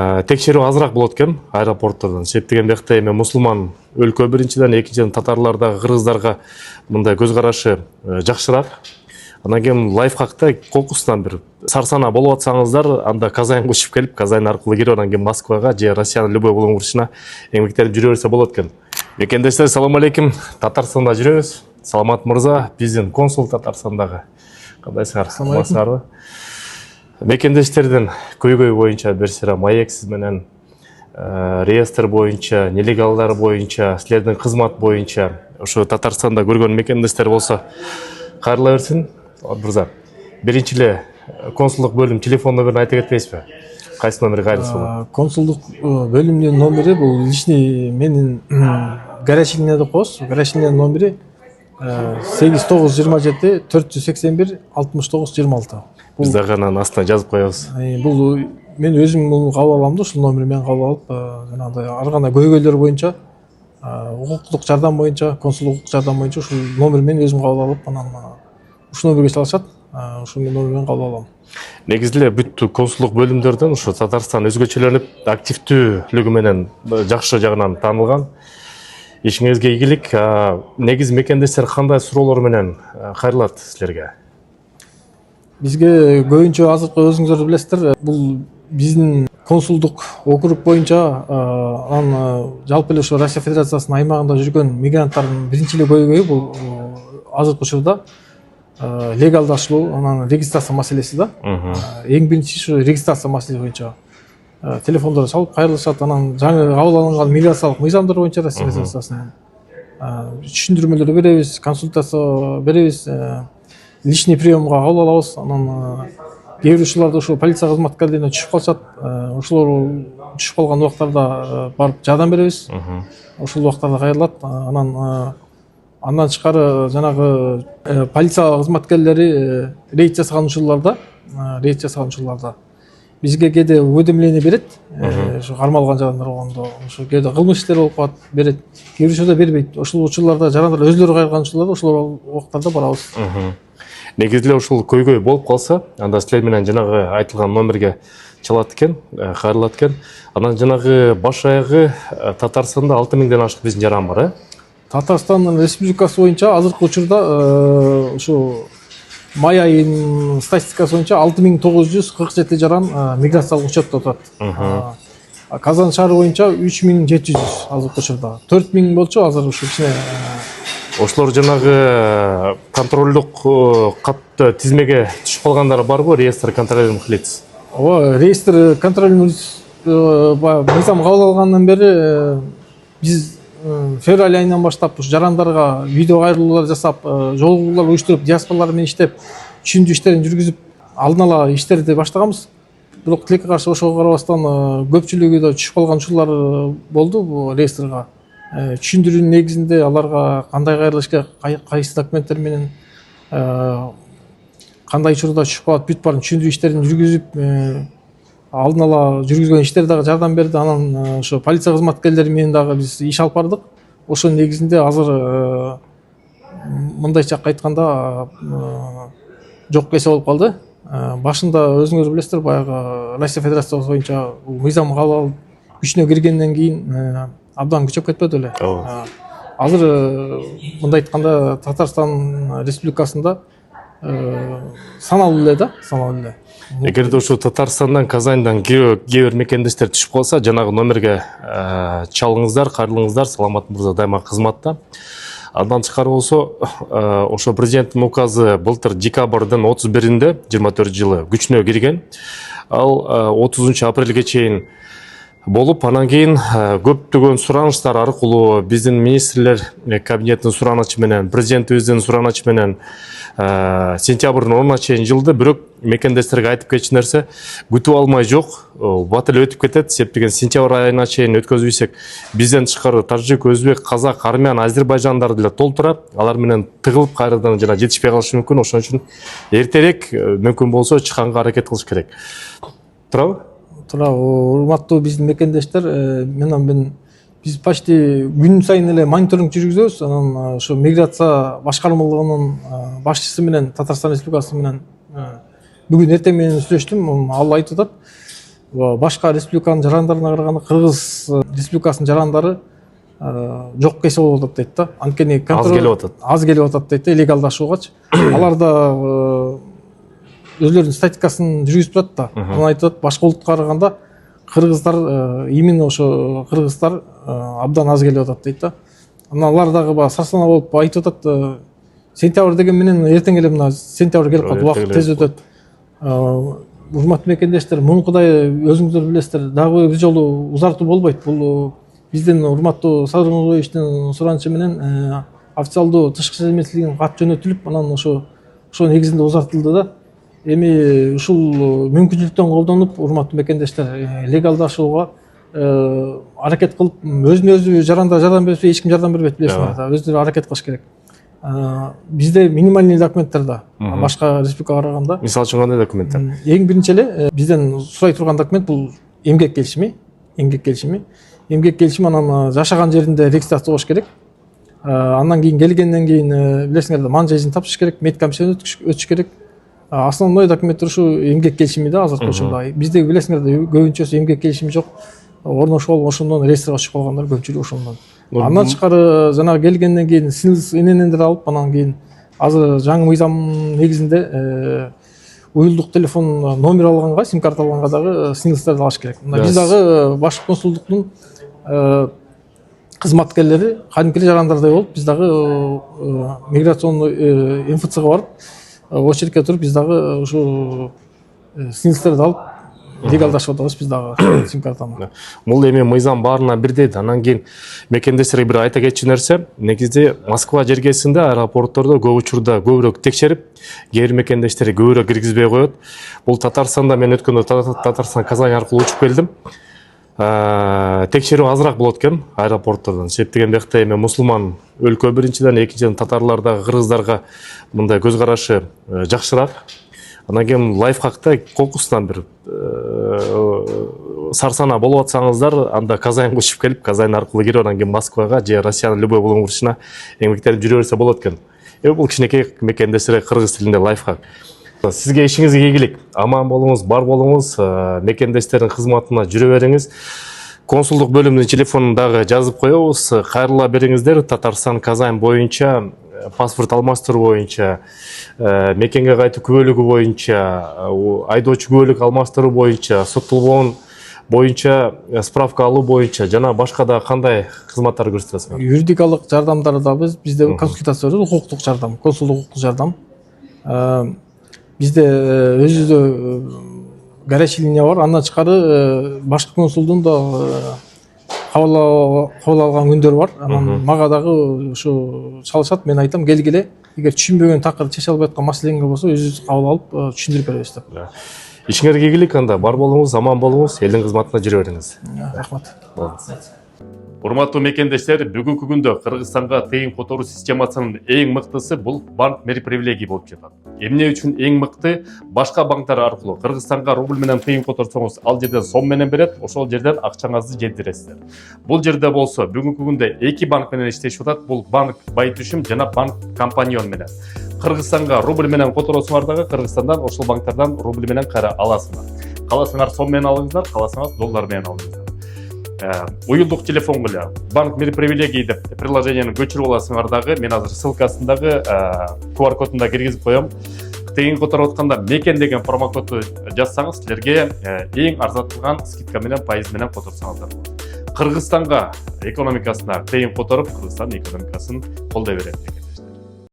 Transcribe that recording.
Текшерүү азыраак болот экен аэропорттордон. Себеп бияқта эми мусулман өлкө биринчиден, экинчиден татарларга, кыргыздарга мындай көз карашы жакшыраак. Анан кийин лайфхакта кокустан бир сарсана болуп атсаңыздар, анда Казанга учуп келип, Казан аркылуу кирип, анан кийин Москвага же Россиянын любой бурчуна эмгектенип жүрө берсе болот экен. Мекендештер, салам алейкум. Татарстанда жүрөбүз. Саламат мырза, биздин консул Татарстандагы. Кандайсыңар? Саламатсыздарбы? Мекендештерден көйгөй боюнча берсера маек сиз менен реестр боюнча, нелегалдар боюнча, силердин кызмат боюнча ошо Татарстанда көргөн мекендештер болсо кайрыла берсин. Мырза, биринчи эле консулдук бөлүм телефон номерин айтып кетпейсизби? Кайсы номер кайрысы болот? Консулдук бөлүмдүн номери бул личный менин гараж деп коебуз. Гараж номери 8927 481 69 26. Биз дагы анан астына жазып коебуз. Бул мен өзүм муну кабыл алам да, ушул номерди мен кабыл алып, жанагындай ар кандай көйгөйлөр боюнча, укуктук жардам боюнча, консулдук укук жардам боюнча ушул номерди мен өзүм кабыл алып, анан ушул номерге чалышат. Ушул номерди мен кабыл алам. Негизи эле бүт консулдук бөлүмдөрдөн ушу Татарстан өзгөчөлөнүп, активдүүлүгү менен жакшы жагынан таанылган. Ишиңизге ийгилик. Негизи мекендештер кандай суроолор менен кайрылат силерге? Бизге көбүнчө азыркы өзүңүздөр билесиздер, бул биздин консулдук округ боюнча анан жалпы эле ошо Россия Федерациясынын аймагында жүргөн мигранттардын биринчи эле көйгөйү бул азыркы учурда легалдаштыруу, анан регистрация маселеси да. Эң биринчи ушу регистрация маселеси боюнча телефондорду чалып кайрылышат, анан жаңы кабыл алынган миграциялык мыйзамдар боюнча Россия Федерациясынын түшүндүрмөлөр беребиз, консультация беребиз, личный приемга кабыл алабыз. Анан кээ бир учурларда ушул полиция кызматкерлерине түшүп калышат. Ошолор түшүп калган убактарда барып жардам беребиз. Ошол убактарда кайрылат. Андан тышкары жанагы полиция кызматкерлери рейд жасаган учурларда бизге кээде уведомление берет. Ошо кармалган жарандар болгондо, ошо кээде кылмыш иштер болуп калат, берет. Кээ бир учурда бербейт. Ошол учурларда жарандар өзүлөрү кайрылган учурларда ошол убактарда барабыз. Негизи эле ушул көйгөй болуп калса, анда силер менен жанагы айтылган номерге чалат экен, кайрылат экен. Анан жанагы баш аягы Татарстанда 6000ден ашык биздин жаран бар, э? Татарстан Республикасы боюнча азыркы учурда ушу май айынын статистикасы боюнча 6947 жаран миграциялык учетто турат. Казан шаары боюнча 3700 азыркы учурда. 4000 болчу азыр ушу кичине. Ошолор жанагы контролдук катты тизмеге түшүп калгандар барбы, реестр контролируемых лиц? Ооба, реестр контролируемых мыйзам кабыл алгандан бери биз февраль айынан баштап жарандарга видео кайрылуулар жасап, жолугуулар уюштуруп, диаспоралар менен иштеп, түшүндүрүү иштерин жүргүзүп, алдын ала иштерди баштаганбыз. Бирок тилекке каршы ошого карабастан көпчүлүгү да түшүп калган учурлар болду бул реестрге. Түшүндүрүүнүн негизинде аларга кандай кайрылыш керек, кайсы документтер менен кандай учурда түшүп калат, бүт баарын түшүндүрүү иштерин жүргүзүп, алдын ала жүргүзгөн иштер дагы жардам берди. Анан ошо полиция кызматкерлери менен дагы биз иш алып бардык. Ошонун негизинде азыр мындайча айтканда жок кесе болуп калды. Башында өзүңөр билесиздер, баягы Россия Федерациясы боюнча мыйзам кабыл алып күчүнө киргенден кийин абдан күчөп кетпеди эле. Азыр мындай айтканда Татарстан Республикасында саналуу эле. Эгерде ушу Татарстандан, Казандан кээ бир мекендештер түшүп калса, жанагы номерге чалыңыздар, кайрылыңыздар. Саламат мырза дайыма кызматта. Андан тышкары болсо, ошо президенттин указы былтыр декабрдын 31-inde 24 жылы күчүнө кирген. Ал 30 апрелге чейин болуп, анан кийин көптөгөн сураныштар аркылуу биздин министрлер кабинетинин суранычы менен, президентибиздин суранычы менен сентябрдын 10-на чейин жылды. Бирок мекендештерге айтып кетчү нерсе, күтүп алмай жок, бат эле өтүп кетет. Себептен сентябрь айына чейин өткөзбөйсөк, бизден тышкары тажик, өзбек, казак, армян, азербайжандар деле толтура, алар менен тыгылып кайрадан жана жетишпей калышы мүмкүн. Ошон үчүн эртерээк мүмкүн болсо чыкканга аракет кылыш керек. Туурабы? Урматтуу биздин мекендештер, биз почти күн сайын эле мониторинг жүргүзөбүз. Анан ошо миграция башкармалыгынын башчысы менен Татарстан Республикасы менен бүгүн эртең менен сүйлөштүм. Ал айтып атат, башка республиканын жарандарына караганда Кыргыз республикасынын жарандары жок кесе болуп атат дейт да. Анткени аз келип атат дейт да, легалдашуугачы. Алар да өзлөрүнүн статистикасын жүргүзүп турат да. Анан айтып атат, башка улутка караганда кыргыздар, именно ошо кыргыздар абдан аз келип атат дейт да. Анан алар дагы баягы сарсана болуп айтып атат, сентябрь деген менен эртең эле мына сентябрь келип калды, убакыт тез өтөт. Урматтуу мекендештер, мунукудай өзүңүздөр билесиздер, дагы бир жолу узартуу болбойт. Бул биздин урматтуу Садыр Мурзоевичтин суранычы менен официалдуу тышкы иштер министрлигинин кат жөнөтүлүп, анан ошо негизинде узартылды да. Эми ушул мүмкүнчүлүктөн колдонуп, урматтуу мекендештер, легалдашууга аракет кылып, өзүнө өзү жарандар жардам берсе эч ким жардам бербейт, билесиңер да. Өздөрү аракет кылыш керек. Бизде минимальный документтер да, башка республикага караганда. Мисалы үчүн кандай документтер? Эң биринчи эле бизден сурай турган документ бул эмгек келишими. Эмгек келишими анан жашаган жеринде регистрация болуш керек. Андан кийин келгенден кийин билесиңер да, ман жайын тапшырыш керек, медкомиссиядан өтүш керек. Основной документтер ушу эмгек келишими да, азыркы учурда. Бизде билесиңер да, көбүнчөсү эмгек келишими жок. Орношуп алып, ошондон реестрге чыгып калгандар көпчүлүгү ошондон. Андан тышкары жанагы келгенден кийин иненендер алып, анан кийин азыр жаңы мыйзам негизинде уюлдук телефон номер алганга, сим карта алганга дагы снилстерди алыш керек. Биз дагы башкы консулдуктун кызматкерлери кадимки жарандардай болуп, биз дагы миграционный МФЦга барып, очередке туруп, биз дагы ушу снилстерди алып легалдашып атабыз биз дагы сим картаны. Бул эми мыйзам баарына бирдей. Анан кийин мекендештерге бир айта кетчү нерсе, негизде Москва жергесинде аэропорттордо көп учурда көбүрөөк текшерип, кээ бир мекендештери көбүрөөк киргизбей коет. Бул Татарстанда мен өткөндө Татарстан Казань аркылуу учуп келдим. Текшерүү азыраак болот экен аэропорттордон. Себептеген бекте эми мусулман өлкө биринчиден, экинчиден татарлар дагы кыргыздарга мындай көз карашы жакшыраак. Анан кийин лайфхакта кокусунан бир сарсана болуп атсаңыздар, анда Казаньга учуп келип, Казань аркылуу кирип, анан кийин Москвага же Россиянын любой бурчуна эмгектенип жүрө берсе болот экен. Бул кичинекей мекендештерге кыргыз тилинде лайфхак. Сизге ишиңизге ийгилик, аман болуңуз, бар болуңуз, мекендештердин кызматына жүрө бериңиз. Консулдук бөлүмүнүн телефонун дагы жазып коебуз. Кайрыла бериңиздер. Татарстан Казань боюнча, паспорт алмаштыруу боюнча, мекенге кайтуу күбөлүгү боюнча, айдоочу күбөлүк алмаштыруу боюнча, соттолгон боюнча, справка алуу боюнча жана башка да кандай кызматтар көрсөтөсүңөр? Юридикалык жардамдар да бизде консультация бар, укуктук жардам, консулдук укуктук жардам. Бизде өзүбүздө горячий линия бар. Андан тышкары башкы консулдун да кабыл алган күндөр бар. Анан мага дагы ушу чалышат, мен айтам, келгиле, эгер түшүнбөгөн такыр чече албай аткан маселеңер болсо, өзүбүз кабыл алып түшүндүрүп беребиз деп. Ишиңерге ийгилик, анда бар болуңуз, аман болуңуз, элдин кызматына жүрө бериңиз. Рахмат. Урматтуу мекендештер, бүгүнкү күндө Кыргызстанга тыйын которуу системасынын эң мыктысы бул банк мери привилегий болуп жатат. Эмне үчүн эң мыкты? Башка банктар аркылуу Кыргызстанга рубль менен тыйын которсоңуз, ал жерден сом менен берет, ошол жерден акчаңызды жеткиресиздер. Бул жерде болсо бүгүнкү күндө эки банк менен иштешип атат. Бул банк Байтүшүм жана банк Компаньон менен. Кыргызстанга рубль менен которосуңар дагы Кыргызстандан ошол банктардан рубль менен кайра аласыңар. Каласаңар сом менен алыңыздар, каласаңар доллар менен алыңыздар. Уюлдук телефон эле банк мери привилегий деп приложениени көчүрүп аласыңар дагы. Мен азыр ссылкасындагы QR кодунда киргизип коем. Тыйын которуп атканда мекен деген промокодду жазсаңыз, силерге эң арзатылган скидка менен, пайыз менен которсаңыздар болот. Кыргызстанга экономикасына тыйын которуп, Кыргызстан экономикасын колдой берет.